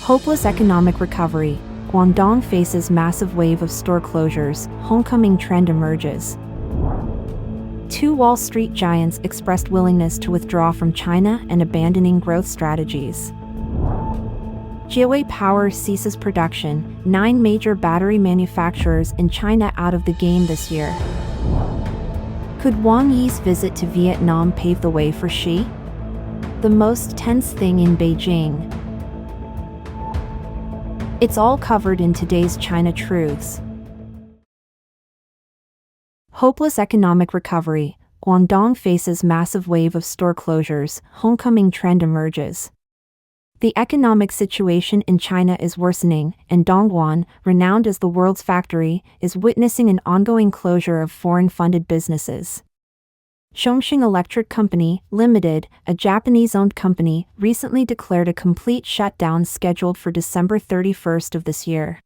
Hopeless economic recovery. Guangdong faces massive wave of store closures. Homecoming trend emerges. Two Wall Street giants expressed willingness to withdraw from China and abandoning growth strategies. Jiewei Power ceases production. 9 major battery manufacturers in China out of the game this year. Could Wang Yi's visit to Vietnam pave the way for Xi? The most tense thing in Beijing. It's all covered in today's China Truths. Hopeless economic recovery. Guangdong faces massive wave of store closures. Homecoming trend emerges. The economic situation in China is worsening, and Dongguan, renowned as the world's factory, is witnessing an ongoing closure of foreign-funded businesses. Chongqing Electric Company, Limited, a Japanese-owned company, recently declared a complete shutdown scheduled for December 31st of this year.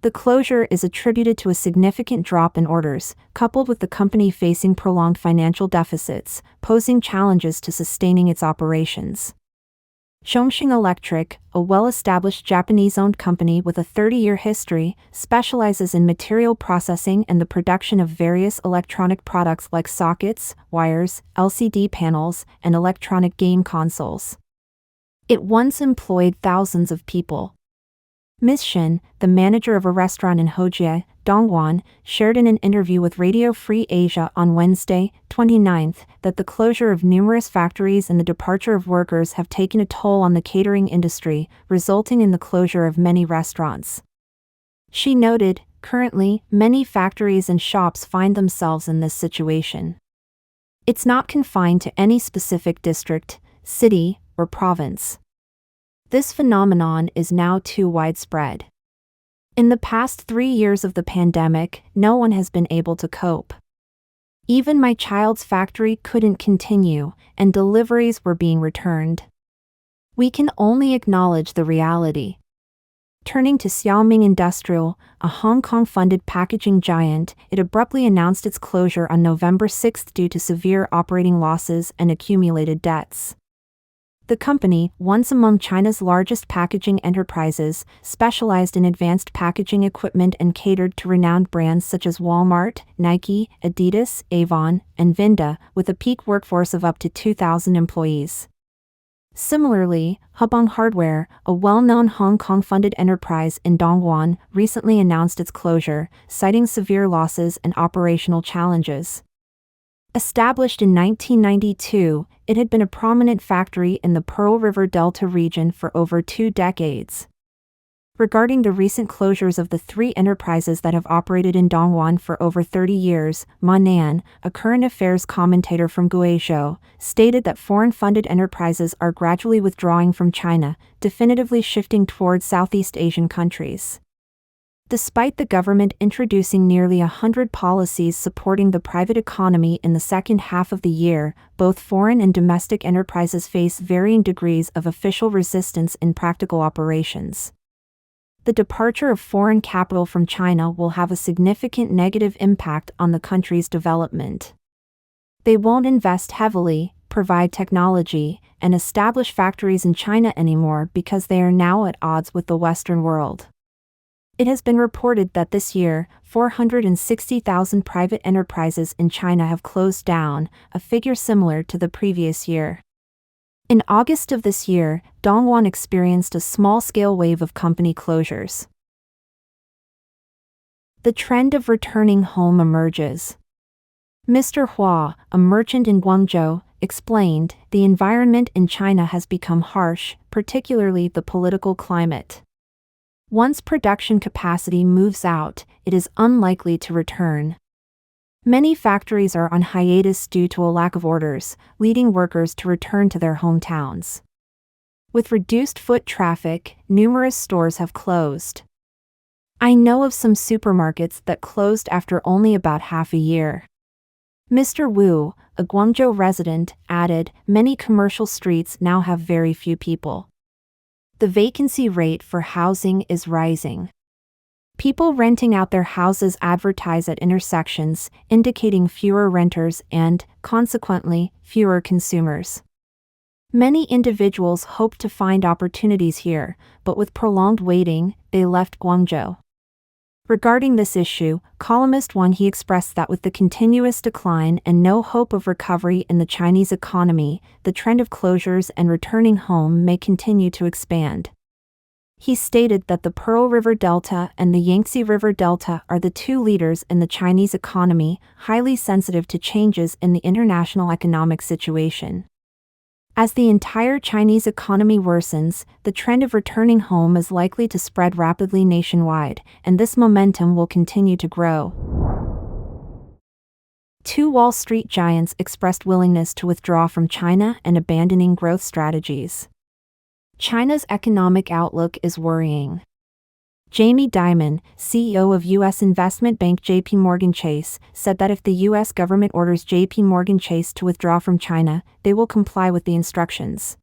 The closure is attributed to a significant drop in orders, coupled with the company facing prolonged financial deficits, posing challenges to sustaining its operations. Chongqing Electric, a well-established Japanese-owned company with a 30-year history, specializes in material processing and the production of various electronic products like sockets, wires, LCD panels, and electronic game consoles. It once employed thousands of people. Ms. Shin, the manager of a restaurant in Hojie, Dongguan, shared in an interview with Radio Free Asia on Wednesday, 29th, that the closure of numerous factories and the departure of workers have taken a toll on the catering industry, resulting in the closure of many restaurants. She noted, currently, many factories and shops find themselves in this situation. It's not confined to any specific district, city, or province. This phenomenon is now too widespread. In the past 3 years of the pandemic, no one has been able to cope. Even my child's factory couldn't continue, and deliveries were being returned. We can only acknowledge the reality. Turning to Xiaoming Industrial, a Hong Kong-funded packaging giant, it abruptly announced its closure on November 6 due to severe operating losses and accumulated debts. The company, once among China's largest packaging enterprises, specialized in advanced packaging equipment and catered to renowned brands such as Walmart, Nike, Adidas, Avon, and Vinda, with a peak workforce of up to 2,000 employees. Similarly, Hubong Hardware, a well-known Hong Kong-funded enterprise in Dongguan, recently announced its closure, citing severe losses and operational challenges. Established in 1992, it had been a prominent factory in the Pearl River Delta region for over 2 decades. Regarding the recent closures of the 3 enterprises that have operated in Dongguan for over 30 years, Ma Nan, a current affairs commentator from Guizhou, stated that foreign-funded enterprises are gradually withdrawing from China, definitively shifting towards Southeast Asian countries. Despite the government introducing nearly 100 policies supporting the private economy in the second half of the year, both foreign and domestic enterprises face varying degrees of official resistance in practical operations. The departure of foreign capital from China will have a significant negative impact on the country's development. They won't invest heavily, provide technology, and establish factories in China anymore because they are now at odds with the Western world. It has been reported that this year, 460,000 private enterprises in China have closed down, a figure similar to the previous year. In August of this year, Dongguan experienced a small-scale wave of company closures. The trend of returning home emerges. Mr. Hua, a merchant in Guangzhou, explained, the environment in China has become harsh, particularly the political climate. Once production capacity moves out, it is unlikely to return. Many factories are on hiatus due to a lack of orders, leading workers to return to their hometowns. With reduced foot traffic, numerous stores have closed. I know of some supermarkets that closed after only about half a year. Mr. Wu, a Guangzhou resident, added, many commercial streets now have very few people. The vacancy rate for housing is rising. People renting out their houses advertise at intersections, indicating fewer renters and, consequently, fewer consumers. Many individuals hoped to find opportunities here, but with prolonged waiting, they left Guangzhou. Regarding this issue, columnist Wang expressed that with the continuous decline and no hope of recovery in the Chinese economy, the trend of closures and returning home may continue to expand. He stated that the Pearl River Delta and the Yangtze River Delta are the two leaders in the Chinese economy, highly sensitive to changes in the international economic situation. As the entire Chinese economy worsens, the trend of returning home is likely to spread rapidly nationwide, and this momentum will continue to grow. Two Wall Street giants expressed willingness to withdraw from China and abandoning growth strategies. China's economic outlook is worrying. Jamie Dimon, CEO of U.S. investment bank J.P. Morgan Chase, said that if the U.S. government orders J.P. Morgan Chase to withdraw from China, they will comply with the instructions.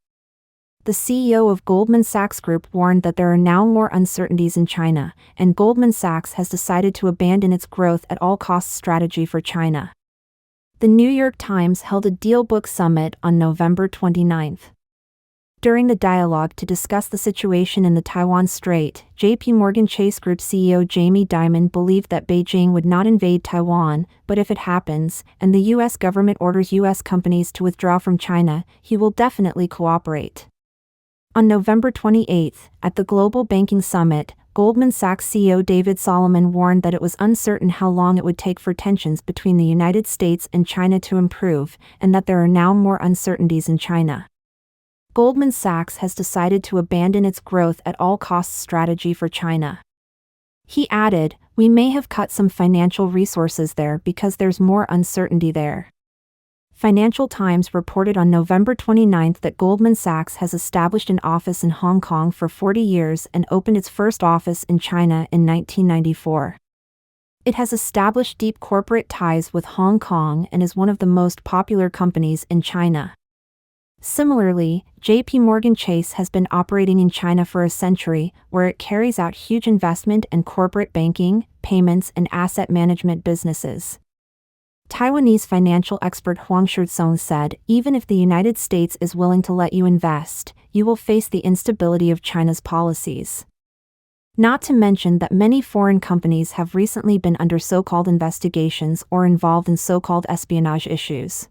The CEO of Goldman Sachs Group warned that there are now more uncertainties in China, and Goldman Sachs has decided to abandon its growth at all costs strategy for China. The New York Times held a Deal Book Summit on November 29. During the dialogue to discuss the situation in the Taiwan Strait, J.P. Morgan Chase Group CEO Jamie Dimon believed that Beijing would not invade Taiwan, but if it happens, and the U.S. government orders U.S. companies to withdraw from China, he will definitely cooperate. On November 28, at the Global Banking Summit, Goldman Sachs CEO David Solomon warned that it was uncertain how long it would take for tensions between the United States and China to improve, and that there are now more uncertainties in China. Goldman Sachs has decided to abandon its growth at all costs strategy for China. He added, "We may have cut some financial resources there because there's more uncertainty there." Financial Times reported on November 29 that Goldman Sachs has established an office in Hong Kong for 40 years and opened its first office in China in 1994. It has established deep corporate ties with Hong Kong and is one of the most popular companies in China. Similarly, J.P. Morgan Chase has been operating in China for a century, where it carries out huge investment and corporate banking, payments and asset management businesses. Taiwanese financial expert Huang Song said, "Even if the United States is willing to let you invest, you will face the instability of China's policies." Not to mention that many foreign companies have recently been under so-called investigations or involved in so-called espionage issues.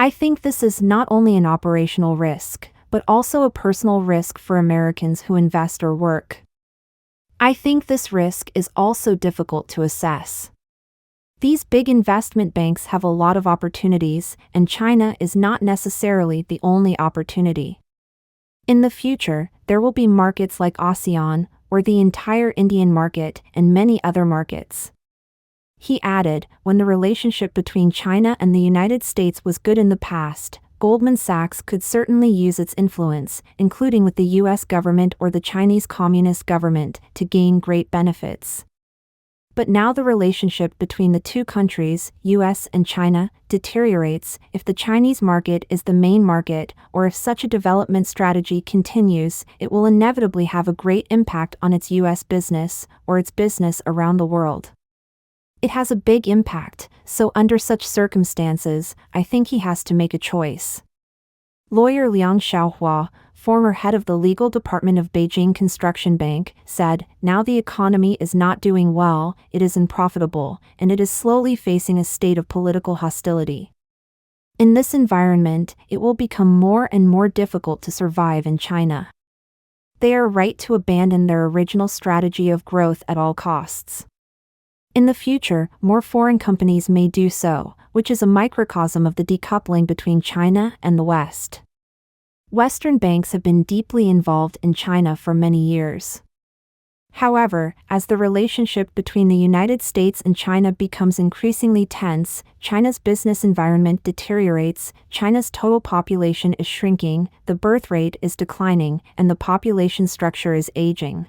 I think this is not only an operational risk, but also a personal risk for Americans who invest or work. I think this risk is also difficult to assess. These big investment banks have a lot of opportunities, and China is not necessarily the only opportunity. In the future, there will be markets like ASEAN, or the entire Indian market, and many other markets. He added, when the relationship between China and the United States was good in the past, Goldman Sachs could certainly use its influence, including with the U.S. government or the Chinese Communist government, to gain great benefits. But now the relationship between the two countries, U.S. and China, deteriorates. If the Chinese market is the main market, or if such a development strategy continues, it will inevitably have a great impact on its U.S. business, or its business around the world. It has a big impact, so under such circumstances, I think he has to make a choice. Lawyer Liang Xiaohua, former head of the legal department of Beijing Construction Bank, said, "Now the economy is not doing well, it is unprofitable, and it is slowly facing a state of political hostility. In this environment, it will become more and more difficult to survive in China. They are right to abandon their original strategy of growth at all costs. In the future, more foreign companies may do so, which is a microcosm of the decoupling between China and the West. Western banks have been deeply involved in China for many years. However, as the relationship between the United States and China becomes increasingly tense, China's business environment deteriorates, China's total population is shrinking, the birth rate is declining, and the population structure is aging.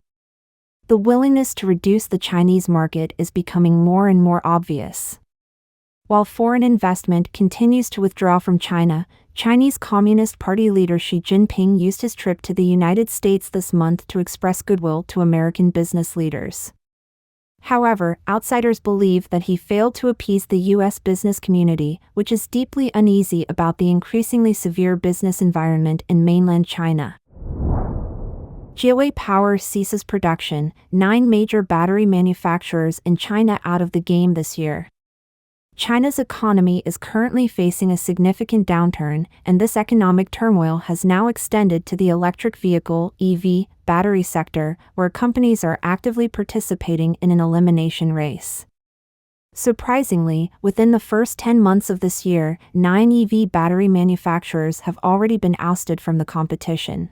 The willingness to reduce the Chinese market is becoming more and more obvious. While foreign investment continues to withdraw from China, Chinese Communist Party leader Xi Jinping used his trip to the United States this month to express goodwill to American business leaders. However, outsiders believe that he failed to appease the U.S. business community, which is deeply uneasy about the increasingly severe business environment in mainland China. Jiewei Power ceases production, 9 major battery manufacturers in China out of the game this year. China's economy is currently facing a significant downturn, and this economic turmoil has now extended to the electric vehicle (EV) battery sector, where companies are actively participating in an elimination race. Surprisingly, within the first 10 months of this year, 9 EV battery manufacturers have already been ousted from the competition.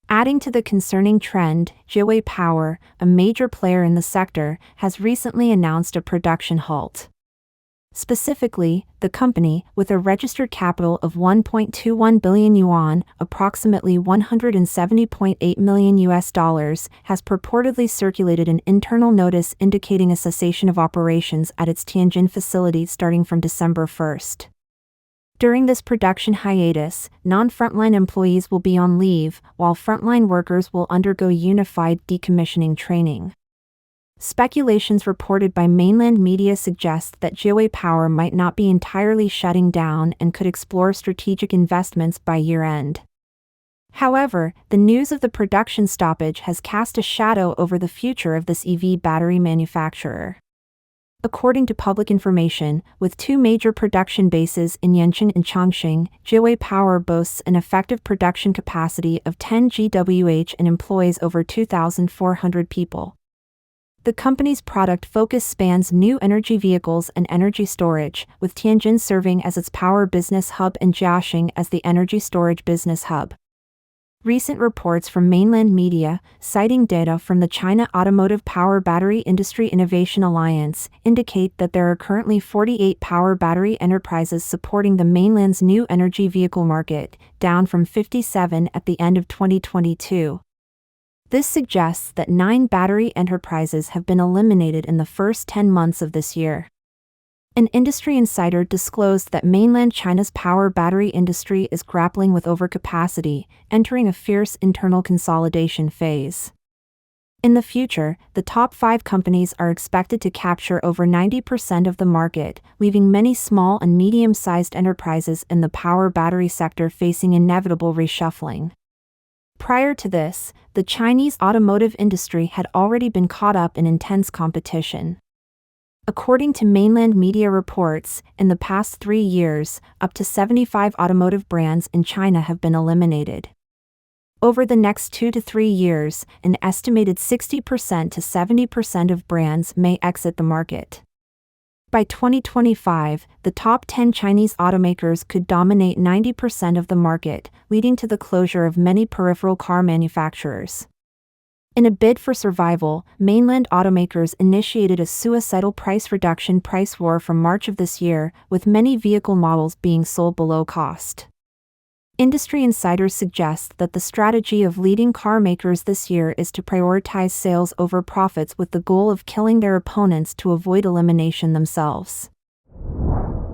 Adding to the concerning trend, Jiewei Power, a major player in the sector, has recently announced a production halt. Specifically, the company, with a registered capital of 1.21 billion yuan, approximately $170.8 million, has purportedly circulated an internal notice indicating a cessation of operations at its Tianjin facility starting from December 1st. During this production hiatus, non-frontline employees will be on leave, while frontline workers will undergo unified decommissioning training. Speculations reported by mainland media suggest that Jiewei Power might not be entirely shutting down and could explore strategic investments by year-end. However, the news of the production stoppage has cast a shadow over the future of this EV battery manufacturer. According to public information, with 2 major production bases in Yanqing and Chongqing, Jiewei Power boasts an effective production capacity of 10 GWh and employs over 2,400 people. The company's product focus spans new energy vehicles and energy storage, with Tianjin serving as its power business hub and Jiaxing as the energy storage business hub. Recent reports from mainland media, citing data from the China Automotive Power Battery Industry Innovation Alliance, indicate that there are currently 48 power battery enterprises supporting the mainland's new energy vehicle market, down from 57 at the end of 2022. This suggests that 9 battery enterprises have been eliminated in the first 10 months of this year. An industry insider disclosed that mainland China's power battery industry is grappling with overcapacity, entering a fierce internal consolidation phase. In the future, the top 5 companies are expected to capture over 90% of the market, leaving many small and medium-sized enterprises in the power battery sector facing inevitable reshuffling. Prior to this, the Chinese automotive industry had already been caught up in intense competition. According to mainland media reports, in the past 3 years, up to 75 automotive brands in China have been eliminated. Over the next 2 to 3 years, an estimated 60% to 70% of brands may exit the market. By 2025, the top 10 Chinese automakers could dominate 90% of the market, leading to the closure of many peripheral car manufacturers. In a bid for survival, mainland automakers initiated a suicidal price reduction price war from March of this year, with many vehicle models being sold below cost. Industry insiders suggest that the strategy of leading car makers this year is to prioritize sales over profits with the goal of killing their opponents to avoid elimination themselves.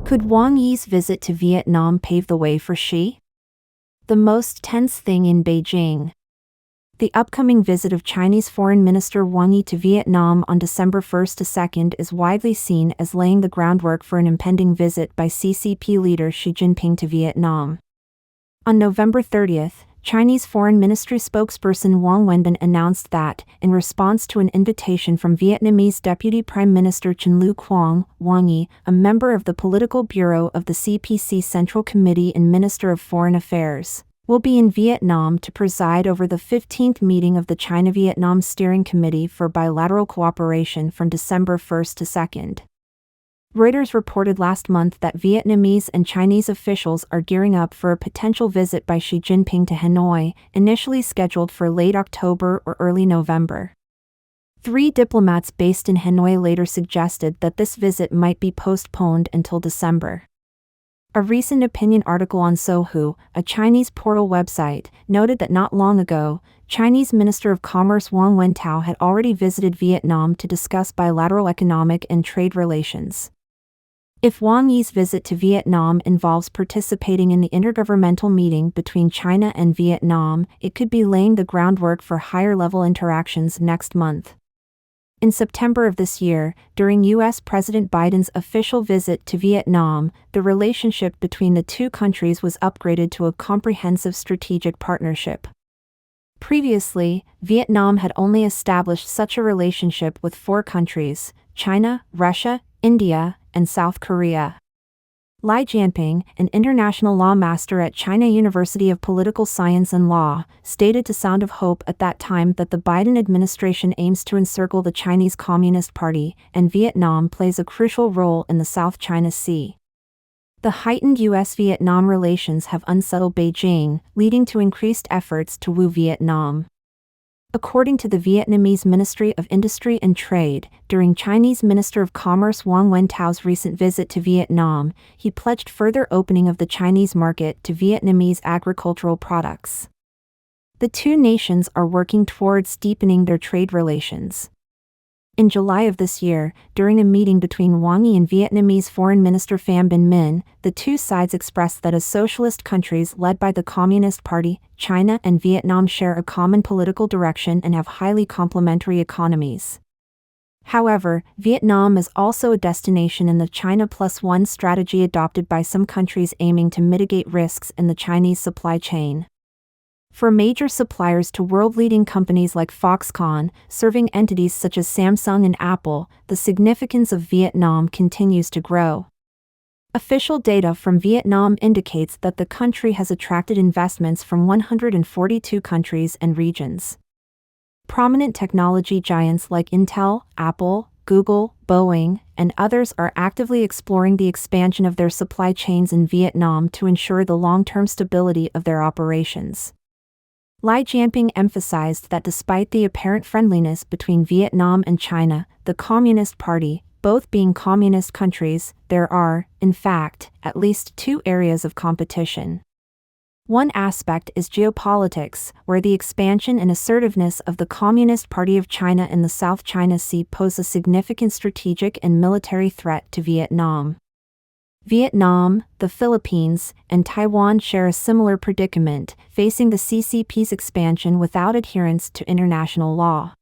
Could Wang Yi's visit to Vietnam pave the way for Xi? The most tense thing in Beijing. The upcoming visit of Chinese Foreign Minister Wang Yi to Vietnam on December 1st to 2nd is widely seen as laying the groundwork for an impending visit by CCP leader Xi Jinping to Vietnam. On November 30th, Chinese Foreign Ministry spokesperson Wang Wenbin announced that, in response to an invitation from Vietnamese Deputy Prime Minister Chen Lu Quang, Wang Yi, a member of the Political Bureau of the CPC Central Committee and Minister of Foreign Affairs, will be in Vietnam to preside over the 15th meeting of the China-Vietnam Steering Committee for Bilateral Cooperation from December 1st to 2nd. Reuters reported last month that Vietnamese and Chinese officials are gearing up for a potential visit by Xi Jinping to Hanoi, initially scheduled for late October or early November. 3 diplomats based in Hanoi later suggested that this visit might be postponed until December. A recent opinion article on Sohu, a Chinese portal website, noted that not long ago, Chinese Minister of Commerce Wang Wentao had already visited Vietnam to discuss bilateral economic and trade relations. If Wang Yi's visit to Vietnam involves participating in the intergovernmental meeting between China and Vietnam, it could be laying the groundwork for higher-level interactions next month. In September of this year, during U.S. President Biden's official visit to Vietnam, the relationship between the two countries was upgraded to a comprehensive strategic partnership. Previously, Vietnam had only established such a relationship with 4 countries: China, Russia, India, and South Korea. Li Jianping, an international law master at China University of Political Science and Law, stated to Sound of Hope at that time that the Biden administration aims to encircle the Chinese Communist Party, and Vietnam plays a crucial role in the South China Sea. The heightened U.S.-Vietnam relations have unsettled Beijing, leading to increased efforts to woo Vietnam. According to the Vietnamese Ministry of Industry and Trade, during Chinese Minister of Commerce Wang Wento's recent visit to Vietnam, he pledged further opening of the Chinese market to Vietnamese agricultural products. The two nations are working towards deepening their trade relations. In July of this year, during a meeting between Wang Yi and Vietnamese Foreign Minister Pham Binh Minh, the two sides expressed that as socialist countries led by the Communist Party, China and Vietnam share a common political direction and have highly complementary economies. However, Vietnam is also a destination in the China Plus One strategy adopted by some countries aiming to mitigate risks in the Chinese supply chain. For major suppliers to world-leading companies like Foxconn, serving entities such as Samsung and Apple, the significance of Vietnam continues to grow. Official data from Vietnam indicates that the country has attracted investments from 142 countries and regions. Prominent technology giants like Intel, Apple, Google, Boeing, and others are actively exploring the expansion of their supply chains in Vietnam to ensure the long-term stability of their operations. Li Jianping emphasized that despite the apparent friendliness between Vietnam and China, the Communist Party, both being communist countries, there are, in fact, at least 2 areas of competition. One aspect is geopolitics, where the expansion and assertiveness of the Communist Party of China in the South China Sea pose a significant strategic and military threat to Vietnam. Vietnam, the Philippines, and Taiwan share a similar predicament, facing the CCP's expansion without adherence to international law.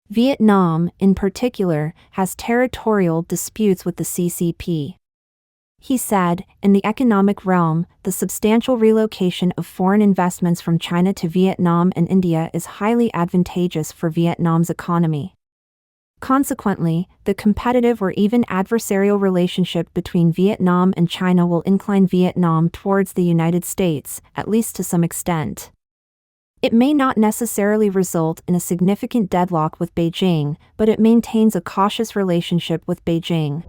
Vietnam, in particular, has territorial disputes with the CCP. He said, in the economic realm, the substantial relocation of foreign investments from China to Vietnam and India is highly advantageous for Vietnam's economy. Consequently, the competitive or even adversarial relationship between Vietnam and China will incline Vietnam towards the United States, at least to some extent. It may not necessarily result in a significant deadlock with Beijing, but it maintains a cautious relationship with Beijing.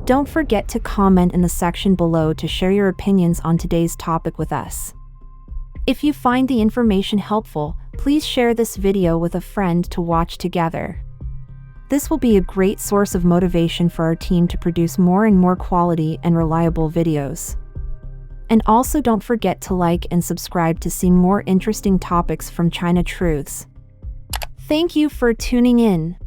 Don't forget to comment in the section below to share your opinions on today's topic with us. If you find the information helpful, please share this video with a friend to watch together. This will be a great source of motivation for our team to produce more and more quality and reliable videos. And also don't forget to like and subscribe to see more interesting topics from China Truths. Thank you for tuning in.